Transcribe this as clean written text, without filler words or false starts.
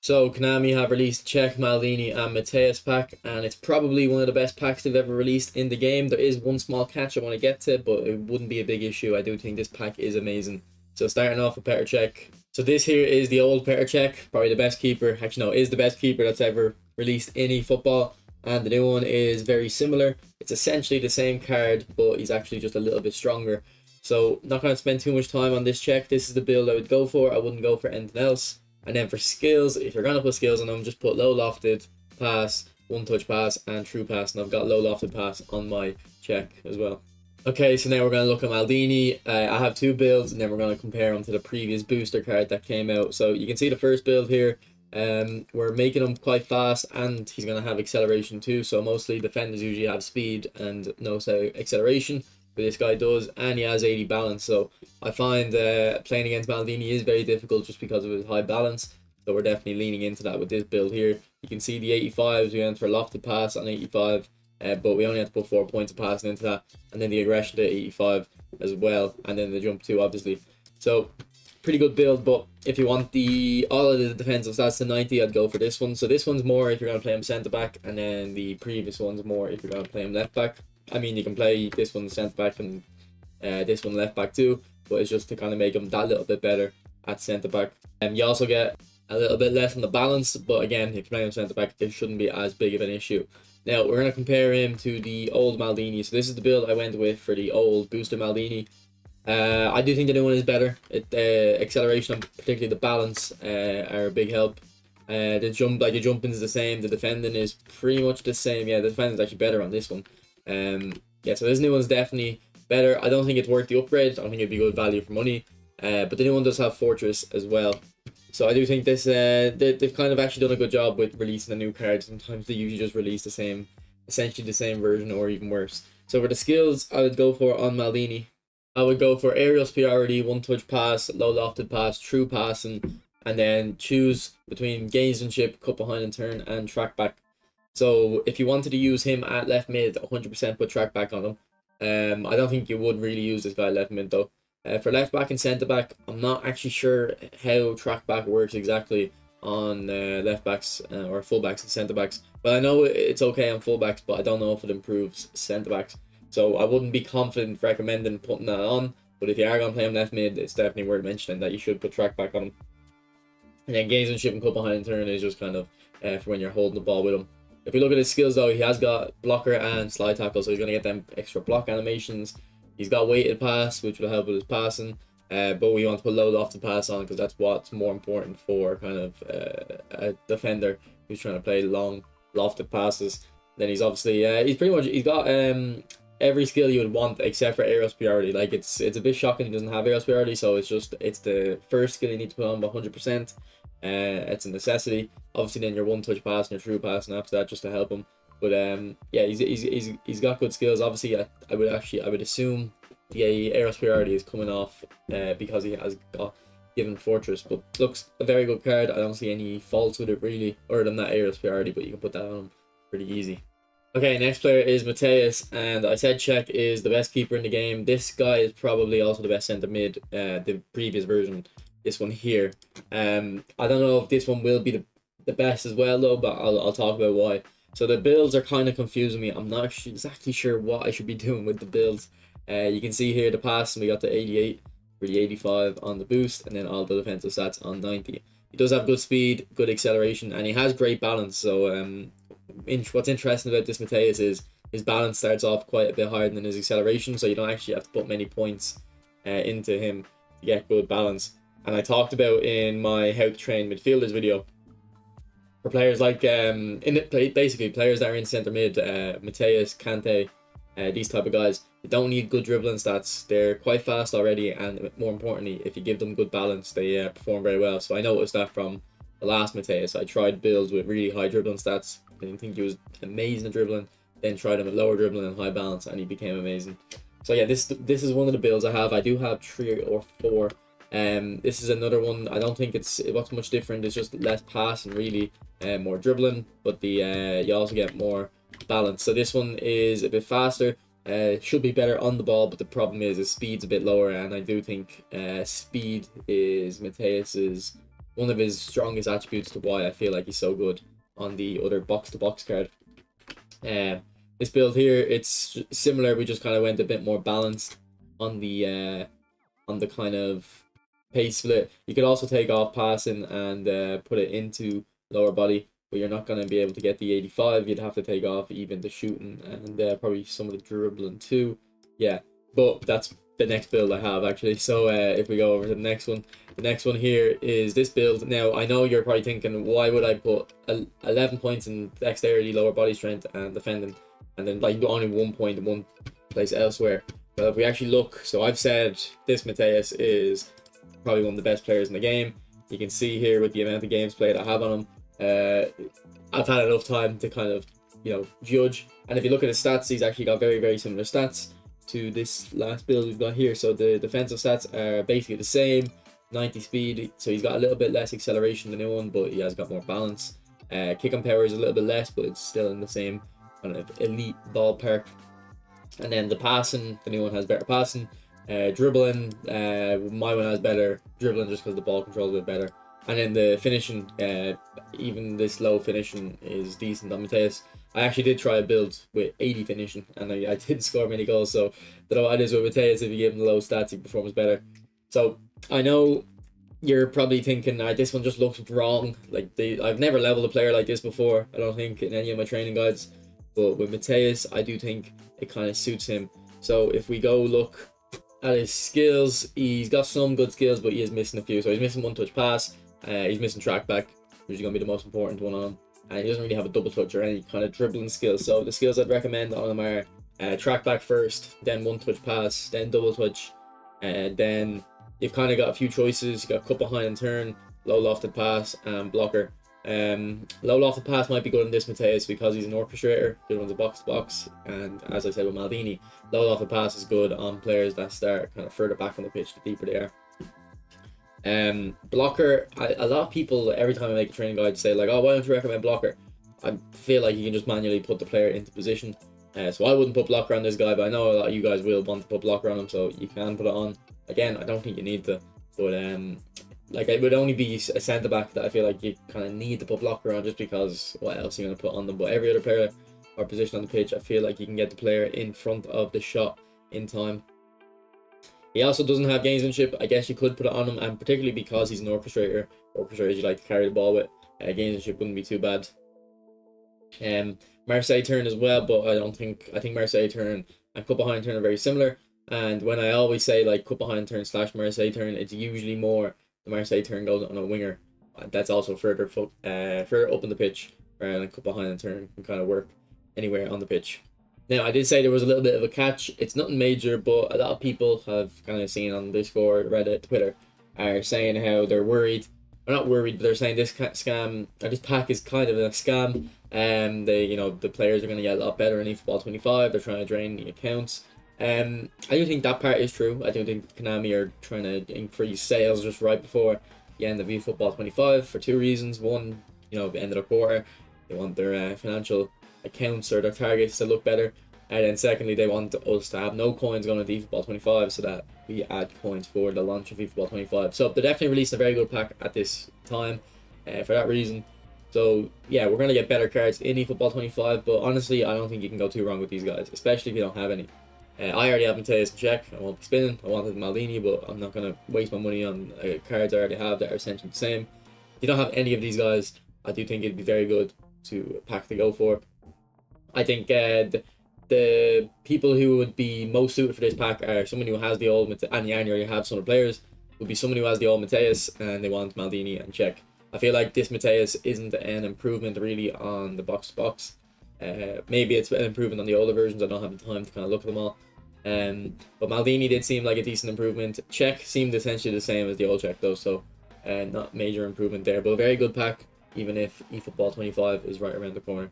So Konami have released Cech, Maldini and Matthaus pack, and it's probably one of the best packs they've ever released in the game. There is one small catch I want to get to, but it wouldn't be a big issue. I do think this pack is amazing. So starting off with Petr Cech. So this here is the old Petr Cech, probably the best keeper. Actually, no, is the best keeper that's ever released in eFootball. And the new one is very similar. It's essentially the same card, but he's actually just a little bit stronger. So not going to spend too much time on this Cech. This is the build I would go for. I wouldn't go for anything else. And then for skills, if you're going to put skills on them, just put low lofted pass, one touch pass, and true pass. And I've got low lofted pass on my Cech as well. Okay, so now we're going to look at Maldini. I have two builds, and then we're going to compare them to the previous booster card that came out. So you can see the first build here. We're making him quite fast, and he's going to have acceleration too. So mostly defenders usually have speed and no acceleration, but this guy does, and he has 80 balance. So I find playing against Maldini is very difficult just because of his high balance. So we're definitely leaning into that with this build here. You can see the 85s, we went for lofted pass on 85, but we only have to put 4 points of passing into that, and then the aggression to 85 as well, and then the jump too, obviously. So pretty good build, but if you want all of the defensive stats to 90, I'd go for this one. So this one's more if you're going to play him centre back, and then the previous one's more if you're going to play him left back. I mean, you can play this one centre back and this one left back too, but it's just to kind of make him that little bit better at centre back. You also get a little bit less on the balance, but again, if you're playing him centre back, it shouldn't be as big of an issue. Now we're going to compare him to the old Maldini. So this is the build I went with for the old booster Maldini. I do think the new one is better. Acceleration and particularly the balance are a big help. The jumping is the same. The defending is pretty much the same. Yeah, the defending is actually better on this one. Yeah, so this new one's definitely better. I don't think it's worth the upgrade. I don't think it'd be good value for money. But the new one does have Fortress as well. So I do think this they've kind of actually done a good job with releasing a new card. Sometimes they usually just release the same, essentially the same version or even worse. So for the skills, I would go for on Maldini. I would go for aerial superiority, one touch pass, low lofted pass, true passing, and then choose between gamesmanship, cut behind and turn, and track back. So if you wanted to use him at left mid, 100% put track back on him. I don't think you would really use this guy left mid though. For left back and centre back, I'm not actually sure how track back works exactly on left backs or full backs and centre backs. But I know it's okay on full backs, but I don't know if it improves centre backs. So I wouldn't be confident recommending putting that on. But if you are going to play him left mid, it's definitely worth mentioning that you should put track back on him. And then gamesmanship and cut behind and turn is just kind of for when you're holding the ball with him. If we look at his skills though, he has got blocker and slide tackle, so he's going to get them extra block animations. He's got weighted pass, which will help with his passing, but we want to put low lofted pass on because that's what's more important for kind of a defender who's trying to play long lofted passes. Then he's obviously he's got every skill you would want except for aerial superiority. Like it's a bit shocking he doesn't have aerial superiority, so it's the first skill you need to put on 100%. It's a necessity. Obviously then your one touch pass and your true pass and after that just to help him. But yeah, he's got good skills. Obviously I would assume the aerial superiority is coming off because he has got given Fortress, but looks a very good card. I don't see any faults with it really, other than that aerial superiority, but you can put that on him pretty easy. Okay, next player is Matthaus, and I said Cech is the best keeper in the game. This guy is probably also the best centre mid, the previous version, this one here. I don't know if this one will be the best as well though, but I'll talk about why. So the builds are kind of confusing me. I'm not exactly sure what I should be doing with the builds. You can see here the pass, and we got the 88 for the 85 on the boost, and then all the defensive stats on 90. He does have good speed, good acceleration, and he has great balance. So what's interesting about this Matthaus is his balance starts off quite a bit higher than his acceleration, so you don't actually have to put many points into him to get good balance. And I talked about in my how to train midfielders video, for players like basically players that are in centre mid, Matthaus, Kante, these type of guys, they don't need good dribbling stats. They're quite fast already, and more importantly, if you give them good balance, they perform very well. So I noticed that from the last Matthaus. I tried builds with really high dribbling stats. I didn't think he was amazing at dribbling. Then tried him with lower dribbling and high balance, and he became amazing. So yeah, this is one of the builds I have. I do have 3 or 4. This is another one. I don't think it looks much different. It's just less pass and really more dribbling, but the you also get more balance. So this one is a bit faster. Should be better on the ball, but the problem is his speed's a bit lower, and I do think speed is Matthaus's one of his strongest attributes to why I feel like he's so good on the other box-to-box card. This build here, it's similar. We just kind of went a bit more balanced on the kind of pace split. You could also take off passing and put it into lower body, but you're not going to be able to get the 85. You'd have to take off even the shooting and probably some of the dribbling too. Yeah, but that's the next build I have actually. So if we go over to the next one here is this build. Now I know you're probably thinking, why would I put 11 points in dexterity, lower body strength and defending, and then like only 1 point in one place elsewhere? But if we actually look, so I've said this Matthaus is probably one of the best players in the game. You can see here with the amount of games played I have on him, I've had enough time to kind of, you know, judge. And if you look at his stats, he's actually got very, very similar stats to this last build we've got here. So the defensive stats are basically the same, 90 speed, so he's got a little bit less acceleration than the new one, but he has got more balance. Kick on power is a little bit less, but it's still in the same kind of elite ballpark. And then the passing, the new one has better passing. Dribbling, my one has better dribbling just because the ball control is a bit better. And then the finishing, even this low finishing is decent on Matthaus. I actually did try a build with 80 finishing, and I didn't score many goals, so I don't know what it is with Matthaus. If you give him the low stats, he performs better. So I know you're probably thinking, this one just looks wrong. Like I've never leveled a player like this before, I don't think, in any of my training guides. But with Matthaus, I do think it kind of suits him. So if we go look at his skills, he's got some good skills, but he is missing a few. So he's missing one-touch pass, he's missing track back, which is going to be the most important one on him. And he doesn't really have a double touch or any kind of dribbling skills. So the skills I'd recommend on him are track back first, then one-touch pass, then double touch, and then you've kind of got a few choices. You got cut behind and turn, low lofted pass, and blocker. Low lofted pass might be good in this Matthaus because he's an orchestrator, good one's a box to box, and as I said with Maldini, low lofted pass is good on players that start kind of further back on the pitch, the deeper they are. Blocker, a lot of people, every time I make a training guide, say like, oh, why don't you recommend blocker? I feel like you can just manually put the player into position, so I wouldn't put blocker on this guy, but I know a lot of you guys will want to put blocker on him, so you can put it on. Again, I don't think you need to, but like it would only be a centre back that I feel like you kind of need to put blocker on, just because what else are you going to put on them? But every other player or position on the pitch, I feel like you can get the player in front of the shot in time. He also doesn't have gamesmanship. I guess you could put it on him, and particularly because he's an orchestrator. Orchestrators you like to carry the ball with. Gamesmanship wouldn't be too bad. Marseille turn as well, but I think Marseille turn and cut behind turn are very similar. And when I always say like cut behind turn / Marseille turn, it's usually more the Marseille turn goes on a winger. That's also further up in the pitch, rather than cut behind turn can kind of work anywhere on the pitch. Now, I did say there was a little bit of a catch. It's nothing major, but a lot of people have kind of seen on Discord, Reddit, Twitter, are saying how they're worried. They're not worried, but they're saying this scam, or this pack is kind of a scam. The players are going to get a lot better in eFootball 25. They're trying to drain the accounts. I do think that part is true. I do think Konami are trying to increase sales just right before the end of eFootball 25 for two reasons. One, the end of the quarter, they want their financial accounts or their targets to look better, and then secondly, they want us to have no coins going into eFootball 25 so that we add coins for the launch of eFootball 25. So they're definitely releasing a very good pack at this time for that reason. So yeah, we're going to get better cards in eFootball 25, but honestly, I don't think you can go too wrong with these guys, especially if you don't have any. I already have Matthaus and Cech. I won't be spinning. I wanted Maldini, but I'm not going to waste my money on cards I already have that are essentially the same. If you don't have any of these guys, I do think it'd be very good to pack to go for. I think the people who would be most suited for this pack are someone who has the old and you already have some of the players. Would be someone who has the old Matthaus and they want Maldini and Cech. I feel like this Matthaus isn't an improvement really on the box to box. Maybe it's an improvement on the older versions. I don't have the time to kind of look at them all. But Maldini did seem like a decent improvement. Cech seemed essentially the same as the old Cech though, so not major improvement there. But a very good pack, even if eFootball 25 is right around the corner.